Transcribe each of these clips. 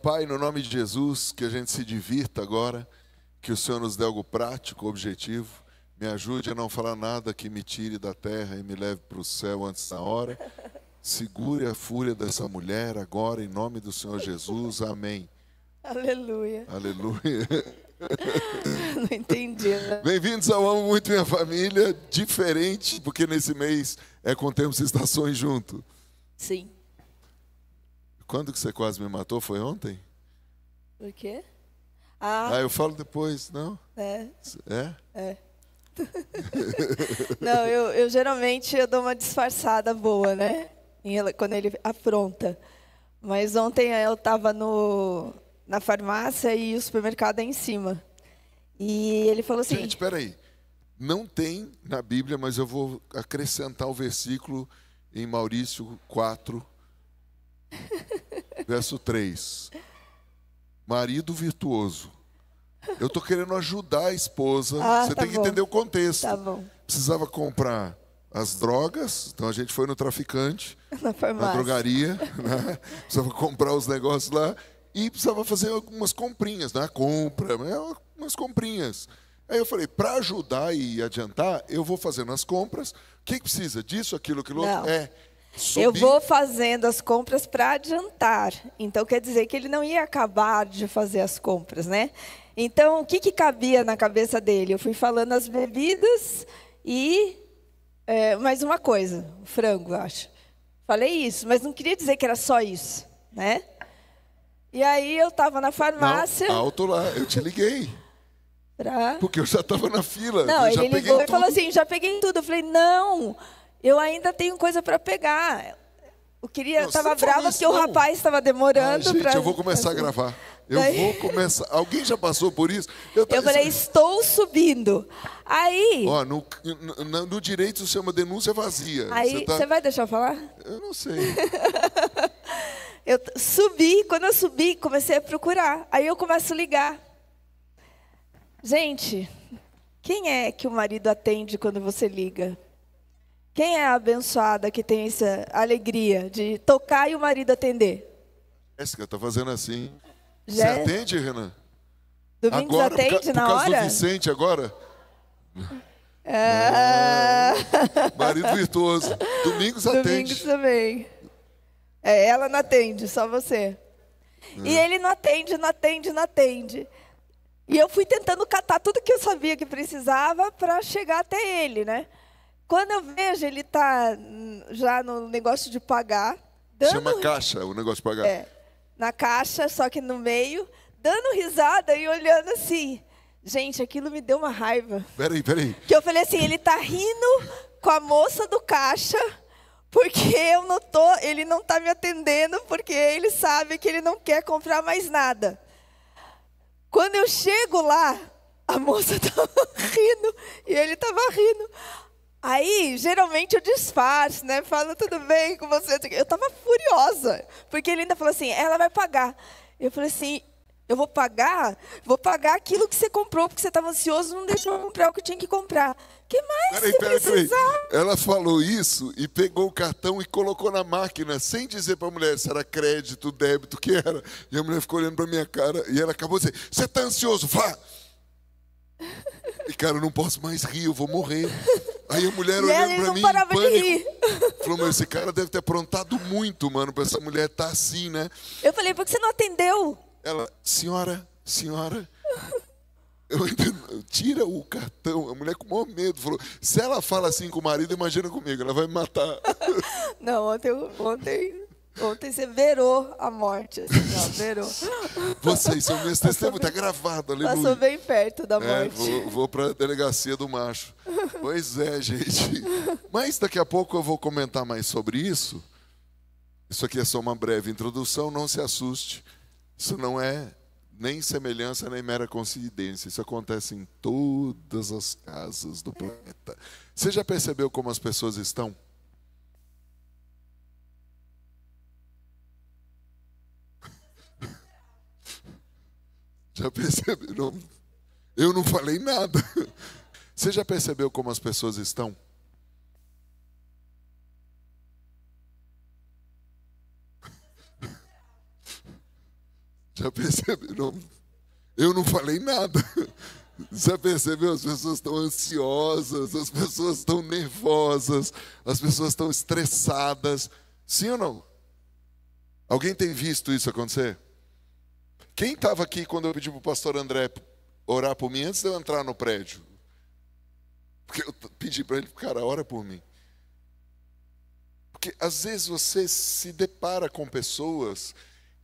Pai, no nome de Jesus, que a gente se divirta agora, que o Senhor nos dê algo prático, objetivo. Me ajude a não falar nada que me tire da terra e me leve para o céu antes da hora. Segure a fúria dessa mulher agora, em nome do Senhor Jesus. Amém. Aleluia. Aleluia. Não entendi, né? Bem-vindos ao Amo Muito Minha Família. Diferente, porque nesse mês é com Tempos e Estações junto. Sim. Quando que você quase me matou? Foi ontem? Por quê? Eu falo depois, não? É. É? Não, eu geralmente eu dou uma disfarçada boa, né? Quando ele afronta. Mas ontem eu estava na farmácia e o supermercado é em cima. E ele falou assim... Gente, espera aí. Não tem na Bíblia, mas eu vou acrescentar o versículo em Maurício 4, verso 3. Marido virtuoso. Eu estou querendo ajudar a esposa. Você tem que entender o contexto. Tá bom. Precisava comprar as drogas, então a gente foi no traficante, na farmácia, na drogaria, né? Precisava comprar os negócios lá e precisava fazer algumas comprinhas, né? Umas comprinhas. Aí eu falei, para ajudar e adiantar, eu vou fazendo as compras. O que precisa? Disso, aquilo, aquilo outro? Subir. Eu vou fazendo as compras para adiantar. Então, quer dizer que ele não ia acabar de fazer as compras, né? Então, o que cabia na cabeça dele? Eu fui falando as bebidas e mais uma coisa, o frango, eu acho. Falei isso, mas não queria dizer que era só isso, né? E aí eu estava na farmácia... Não, alto lá, eu te liguei. Porque eu já estava na fila. Não, ele ligou e falou assim, já peguei tudo. Eu falei, não, eu ainda tenho coisa para pegar. Eu estava brava porque o rapaz estava demorando. Eu vou começar a gravar. Vou começar. Alguém já passou por isso? Eu falei, estou subindo. Aí... Ó, no direito se chama denúncia vazia. Aí, você vai deixar eu falar? Eu não sei. Eu subi, quando eu subi, comecei a procurar. Aí eu começo a ligar. Gente, quem é que o marido atende quando você liga? Quem é a abençoada que tem essa alegria de tocar e o marido atender? Jéssica, tá fazendo assim. Já... Você atende, Renan? Domingos agora, atende na hora? Por causa do Vicente agora? Marido virtuoso. Domingos atende. Domingos também. Ela não atende, só você. E ele não atende, não atende, não atende. E eu fui tentando catar tudo que eu sabia que precisava para chegar até ele, né? Quando eu vejo, ele está já no negócio de pagar. Chama caixa, o negócio de pagar. Na caixa, só que no meio, dando risada e olhando assim. Gente, aquilo me deu uma raiva. Peraí. Que eu falei assim, ele está rindo com a moça do caixa, porque ele não está me atendendo, porque ele sabe que ele não quer comprar mais nada. Quando eu chego lá, a moça estava rindo e ele estava rindo. Aí, geralmente, eu disfarço, né? Falo, tudo bem com você? Eu estava furiosa, porque ele ainda falou assim, ela vai pagar. Eu falei assim, eu vou pagar aquilo que você comprou, porque você estava ansioso, não deixou eu comprar o que eu tinha que comprar. O que mais você precisava? Ela falou isso e pegou o cartão e colocou na máquina, sem dizer para a mulher se era crédito, débito, o que era. E a mulher ficou olhando para minha cara e ela acabou de dizer, você está ansioso? Vá! E, cara, eu não posso mais rir, eu vou morrer. Aí a mulher olhando pra mim, parava de rir. Falou, mas esse cara deve ter aprontado muito, mano, pra essa mulher estar assim, né? Eu falei, por que você não atendeu? Ela, senhora, tira o cartão. A mulher com o maior medo falou, se ela fala assim com o marido, imagina comigo, ela vai me matar. Não, ontem você verou a morte. Assim, não, verou. Vocês são minhas testemunhas, tá gravado, aleluia. Passou bem perto da morte. Vou para a delegacia do macho. Pois é, gente. Mas daqui a pouco eu vou comentar mais sobre isso. Isso aqui é só uma breve introdução, não se assuste. Isso não é nem semelhança, nem mera coincidência. Isso acontece em todas as casas do planeta. Você já percebeu como as pessoas estão? Já percebeu? Eu não falei nada. Você já percebeu como as pessoas estão? Já perceberam? Eu não falei nada. Já percebeu? As pessoas estão ansiosas, as pessoas estão nervosas, as pessoas estão estressadas. Sim ou não? Alguém tem visto isso acontecer? Quem estava aqui quando eu pedi para o pastor André orar por mim antes de eu entrar no prédio? Porque eu pedi para ele, cara, ora por mim. Porque às vezes você se depara com pessoas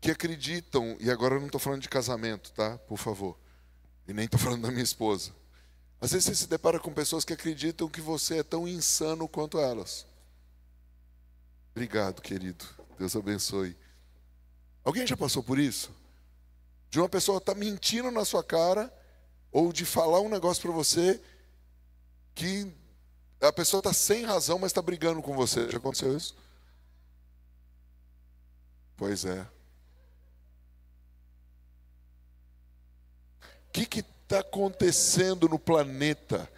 que acreditam, e agora eu não estou falando de casamento, tá? Por favor. E nem estou falando da minha esposa. Às vezes você se depara com pessoas que acreditam que você é tão insano quanto elas. Obrigado, querido. Deus abençoe. Alguém já passou por isso? De uma pessoa estar mentindo na sua cara, ou de falar um negócio para você que a pessoa está sem razão, mas está brigando com você. Já aconteceu isso? Pois é. O que está acontecendo no planeta?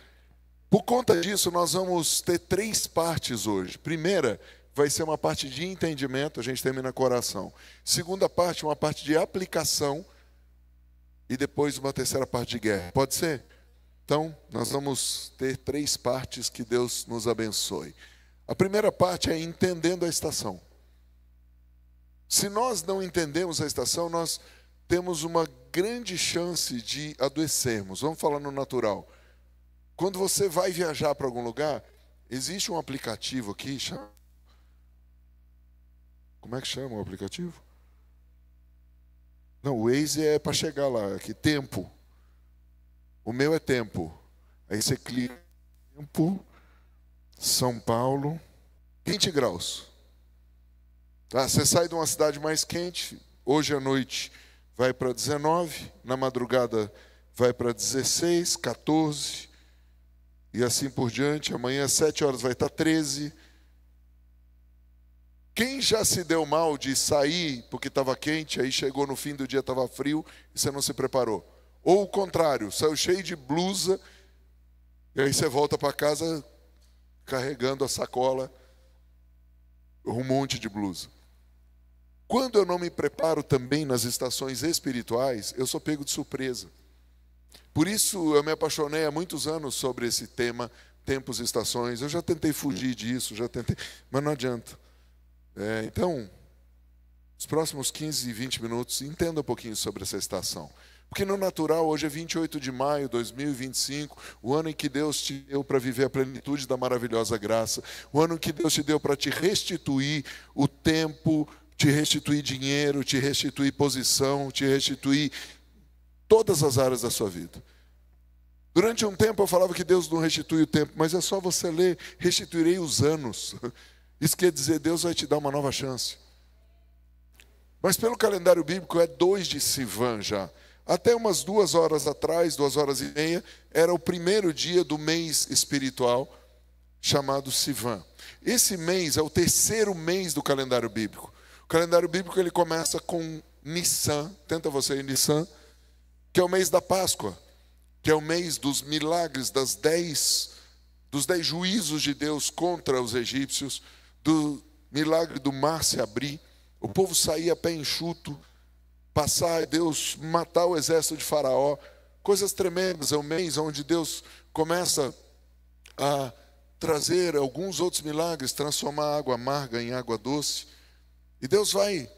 Por conta disso, nós vamos ter 3 partes hoje. Primeira, vai ser uma parte de entendimento, a gente termina com oração. Segunda parte, uma parte de aplicação. E depois uma terceira parte de guerra. Pode ser? Então, nós vamos ter 3 partes, que Deus nos abençoe. A primeira parte é entendendo a estação. Se nós não entendemos a estação, nós temos uma grande chance de adoecermos. Vamos falar no natural. Quando você vai viajar para algum lugar, existe um aplicativo aqui, como é que chama o aplicativo? Não, o Waze é para chegar lá, aqui, tempo. O meu é tempo. Aí você clica, tempo, São Paulo, 20 graus. Tá? Você sai de uma cidade mais quente, hoje à noite vai para 19, na madrugada vai para 16, 14, e assim por diante. Amanhã às 7 horas vai estar 13. Quem já se deu mal de sair porque estava quente, aí chegou no fim do dia, estava frio, e você não se preparou? Ou o contrário, saiu cheio de blusa, e aí você volta para casa carregando a sacola, um monte de blusa. Quando eu não me preparo também nas estações espirituais, eu sou pego de surpresa. Por isso eu me apaixonei há muitos anos sobre esse tema, tempos e estações. Eu já tentei fugir disso, mas não adianta. Então, os próximos 15 e 20 minutos, entenda um pouquinho sobre essa estação. Porque no natural, hoje é 28 de maio de 2025, o ano em que Deus te deu para viver a plenitude da maravilhosa graça, o ano em que Deus te deu para te restituir o tempo, te restituir dinheiro, te restituir posição, te restituir todas as áreas da sua vida. Durante um tempo eu falava que Deus não restitui o tempo, mas é só você ler, restituirei os anos. Isso quer dizer, Deus vai te dar uma nova chance. Mas pelo calendário bíblico é 2 de Sivan já. Até umas 2 horas atrás, 2h30, era o primeiro dia do mês espiritual, chamado Sivan. Esse mês é o 3º mês do calendário bíblico. O calendário bíblico ele começa com Nissan, tenta você aí, Nissan, que é o mês da Páscoa, que é o mês dos milagres, dos 10 juízos de Deus contra os egípcios, do milagre do mar se abrir, o povo sair a pé enxuto, passar, Deus matar o exército de Faraó, coisas tremendas. É um mês onde Deus começa a trazer alguns outros milagres, transformar a água amarga em água doce. E Deus vai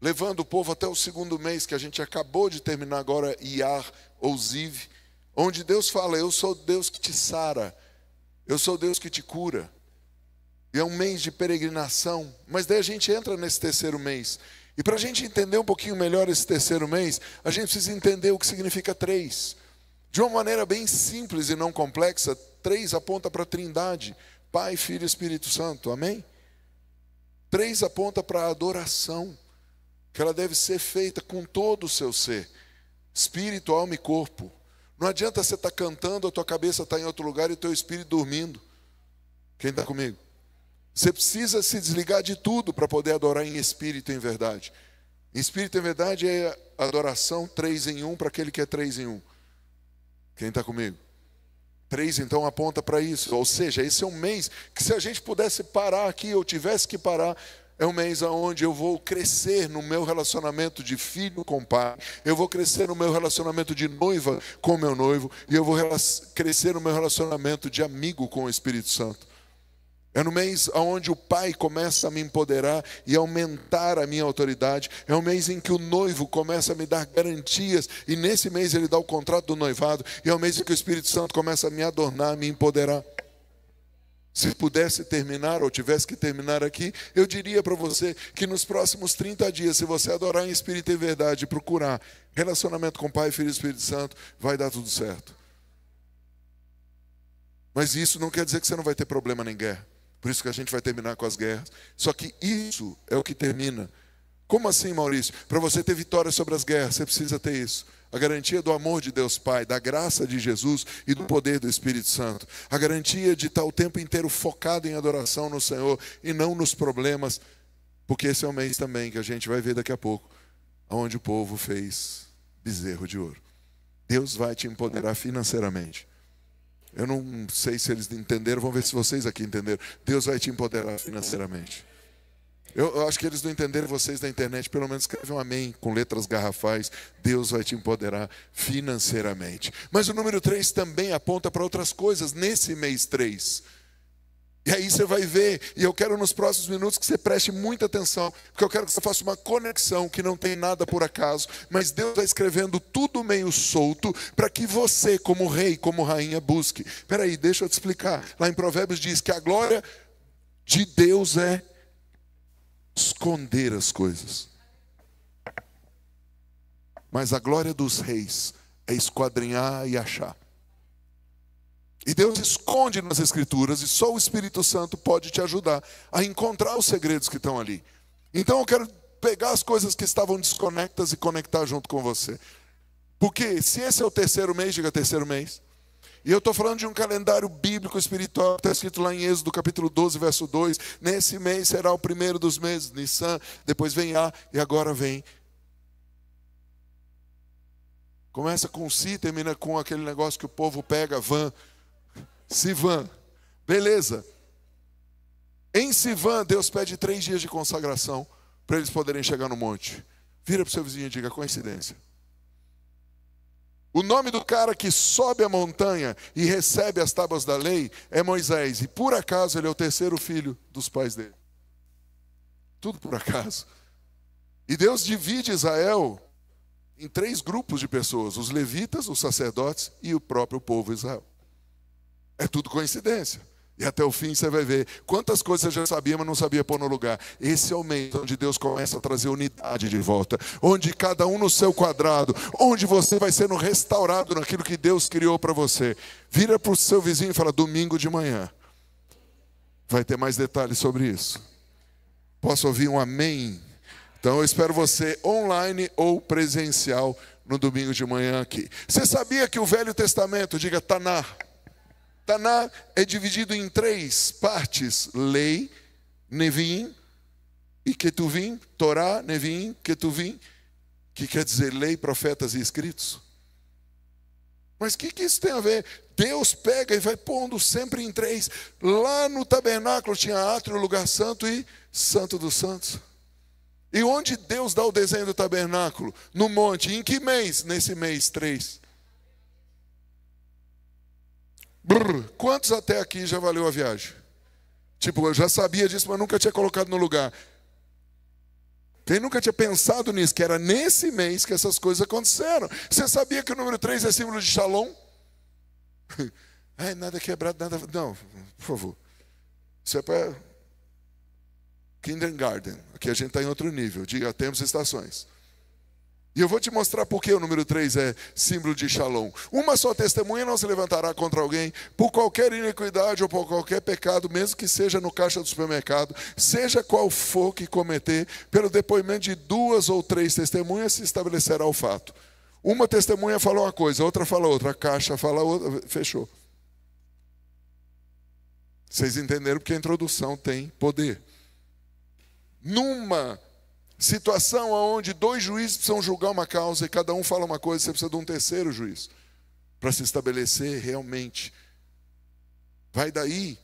levando o povo até o 2º mês, que a gente acabou de terminar agora, Iyar ou Ziv, onde Deus fala, eu sou Deus que te sara, eu sou Deus que te cura. E é um mês de peregrinação, mas daí a gente entra nesse 3º mês. E para a gente entender um pouquinho melhor esse 3º mês, a gente precisa entender o que significa 3. De uma maneira bem simples e não complexa, 3 aponta para a Trindade, Pai, Filho e Espírito Santo, amém? 3 aponta para a adoração, que ela deve ser feita com todo o seu ser, espírito, alma e corpo. Não adianta você estar cantando, a tua cabeça está em outro lugar e o teu espírito dormindo. Quem está comigo? Você precisa se desligar de tudo para poder adorar em espírito e em verdade. Em espírito e em verdade é adoração 3 em 1 para aquele que é 3 em 1. Quem está comigo? 3 então aponta para isso. Ou seja, esse é um mês que se a gente pudesse parar aqui, ou tivesse que parar, É um mês onde eu vou crescer no meu relacionamento de filho com pai. Eu vou crescer no meu relacionamento de noiva com meu noivo. E eu vou crescer no meu relacionamento de amigo com o Espírito Santo. É no mês onde o pai começa a me empoderar e aumentar a minha autoridade. É um mês em que o noivo começa a me dar garantias. E nesse mês ele dá o contrato do noivado. E é o mês em que o Espírito Santo começa a me adornar, a me empoderar. Se pudesse terminar, ou tivesse que terminar aqui, eu diria para você que nos próximos 30 dias, se você adorar em espírito e verdade e procurar relacionamento com Pai, Filho e Espírito Santo, vai dar tudo certo. Mas isso não quer dizer que você não vai ter problema nem guerra. Por isso que a gente vai terminar com as guerras. Só que isso é o que termina. Como assim, Maurício? Para você ter vitória sobre as guerras, você precisa ter isso. A garantia do amor de Deus Pai, da graça de Jesus e do poder do Espírito Santo. A garantia de estar o tempo inteiro focado em adoração no Senhor e não nos problemas. Porque esse é o mês também que a gente vai ver daqui a pouco, onde o povo fez bezerro de ouro. Deus vai te empoderar financeiramente. Eu não sei se eles entenderam, vamos ver se vocês aqui entenderam. Deus vai te empoderar financeiramente. Eu acho que eles não entenderam, vocês da internet, pelo menos escrevem um amém com letras garrafais. Deus vai te empoderar financeiramente. Mas o número 3 também aponta para outras coisas nesse mês 3. E aí você vai ver, e eu quero nos próximos minutos que você preste muita atenção, porque eu quero que você faça uma conexão que não tem nada por acaso, mas Deus está escrevendo tudo meio solto para que você, como rei, como rainha, busque. Espera aí, deixa eu te explicar. Lá em Provérbios diz que a glória de Deus é esconder as coisas, mas a glória dos reis é esquadrinhar e achar. E Deus esconde nas Escrituras, e só o Espírito Santo pode te ajudar a encontrar os segredos que estão ali. Então eu quero pegar as coisas que estavam desconectas e conectar junto com você. Porque se esse é o terceiro mês, diga terceiro mês. E eu estou falando de um calendário bíblico espiritual, que está escrito lá em Êxodo capítulo 12, verso 2. Nesse mês será o primeiro dos meses, Nissan, depois vem A, e agora vem. Começa com Si, termina com aquele negócio que o povo pega, Van. Sivan, beleza. Em Sivan, Deus pede 3 dias de consagração para eles poderem chegar no monte. Vira para o seu vizinho e diga: coincidência. O nome do cara que sobe a montanha e recebe as tábuas da lei é Moisés. E por acaso ele é o terceiro filho dos pais dele. Tudo por acaso. E Deus divide Israel em 3 grupos de pessoas: os levitas, os sacerdotes e o próprio povo Israel. É tudo coincidência. E até o fim você vai ver quantas coisas você já sabia, mas não sabia pôr no lugar. Esse é o mês onde Deus começa a trazer unidade de volta. Onde cada um no seu quadrado. Onde você vai sendo restaurado naquilo que Deus criou para você. Vira para o seu vizinho e fala: domingo de manhã. Vai ter mais detalhes sobre isso. Posso ouvir um amém? Então eu espero você online ou presencial no domingo de manhã aqui. Você sabia que o Velho Testamento, diga Taná. Taná é dividido em 3 partes: lei, Nevim e Ketuvim. Torá, Nevim, Ketuvim, que quer dizer lei, profetas e escritos. Mas o que isso tem a ver? Deus pega e vai pondo sempre em 3. Lá no tabernáculo tinha átrio, lugar santo e santo dos santos. E onde Deus dá o desenho do tabernáculo? No monte. Em que mês? Nesse mês 3. Quantos até aqui já valeu a viagem? Tipo, eu já sabia disso, mas nunca tinha colocado no lugar. Quem nunca tinha pensado nisso? Que era nesse mês que essas coisas aconteceram. Você sabia que o número 3 é símbolo de Shalom? Ai, nada quebrado, nada... Não, por favor. Isso é para Kindergarten. Aqui a gente está em outro nível. Diga, tempos e estações. E eu vou te mostrar por que o número 3 é símbolo de Shalom. Uma só testemunha não se levantará contra alguém por qualquer iniquidade ou por qualquer pecado, mesmo que seja no caixa do supermercado, seja qual for que cometer, pelo depoimento de 2 ou 3 testemunhas se estabelecerá o fato. Uma testemunha fala uma coisa, outra fala outra, a caixa fala outra, fechou. Vocês entenderam porque a introdução tem poder. Numa situação onde 2 juízes precisam julgar uma causa e cada um fala uma coisa, você precisa de um terceiro juiz para se estabelecer realmente. Vai daí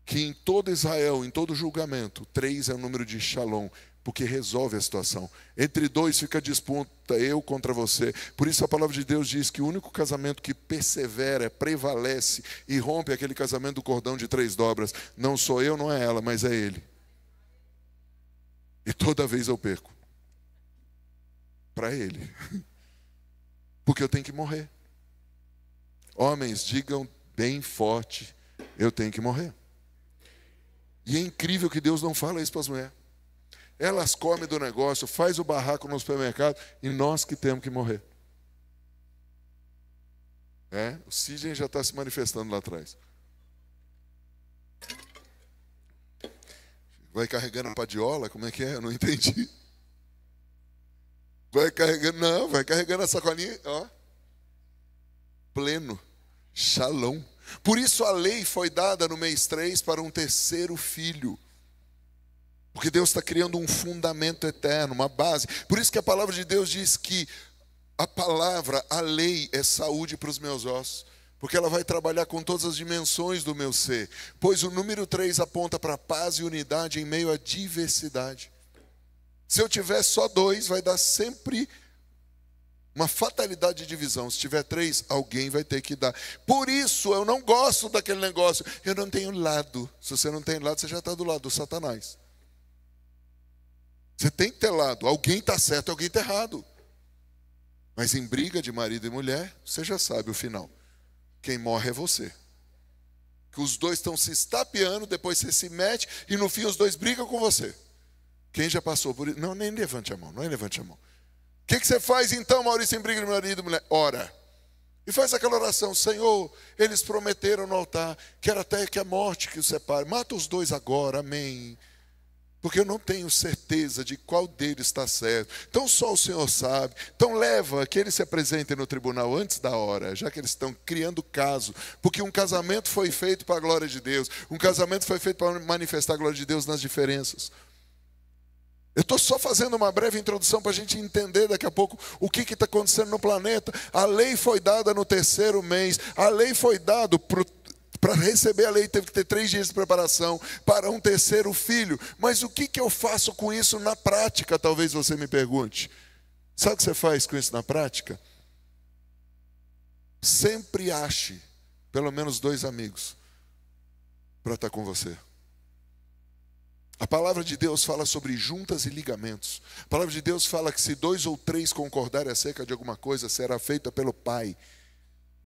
que em todo Israel, em todo julgamento, 3 é o número de Shalom, porque resolve a situação. Entre 2 fica a disputa, eu contra você. Por isso a palavra de Deus diz que o único casamento que persevera, prevalece e rompe é aquele casamento do cordão de 3 dobras. Não sou eu, não é ela, mas é ele. E toda vez eu perco. Para ele. Porque eu tenho que morrer. Homens, digam bem forte, eu tenho que morrer. E é incrível que Deus não fala isso para as mulheres. Elas comem do negócio, faz o barraco no supermercado e nós que temos que morrer. O Sidney já está se manifestando lá atrás. Vai carregando a padiola? Como é que é? Eu não entendi. Vai carregando, não, vai carregando a sacolinha, ó. Pleno. Shalom. Por isso a lei foi dada no mês 3 para um terceiro filho. Porque Deus está criando um fundamento eterno, uma base. Por isso que a palavra de Deus diz que a palavra, a lei é saúde para os meus ossos. Porque ela vai trabalhar com todas as dimensões do meu ser. Pois o número 3 aponta para paz e unidade em meio à diversidade. Se eu tiver só 2, vai dar sempre uma fatalidade de divisão. Se tiver 3, alguém vai ter que dar. Por isso eu não gosto daquele negócio. Eu não tenho lado. Se você não tem lado, você já está do lado do Satanás. Você tem que ter lado. Alguém está certo, alguém está errado. Mas em briga de marido e mulher, você já sabe o final. Quem morre é você. Que os 2 estão se estapeando, depois você se mete e no fim os 2 brigam com você. Quem já passou por isso? Não, nem levante a mão, não levante a mão. O que você faz então, Maurício, em briga de marido e mulher? Ora. E faz aquela oração: Senhor, eles prometeram no altar, quero até que a morte que os separe. Mata os 2 agora, amém. Porque eu não tenho certeza de qual deles está certo. Então só o Senhor sabe. Então leva que eles se apresentem no tribunal antes da hora, já que eles estão criando caso. Porque um casamento foi feito para a glória de Deus. Um casamento foi feito para manifestar a glória de Deus nas diferenças. Eu estou só fazendo uma breve introdução para a gente entender daqui a pouco o que está acontecendo no planeta. A lei foi dada no 3º mês. A lei foi dada para receber a lei, teve que ter 3 dias de preparação para um terceiro filho. Mas o que eu faço com isso na prática? Talvez você me pergunte. Sabe o que você faz com isso na prática? Sempre ache pelo menos 2 amigos para estar com você. A palavra de Deus fala sobre juntas e ligamentos. A palavra de Deus fala que se 2 ou 3 concordarem acerca de alguma coisa, será feita pelo Pai.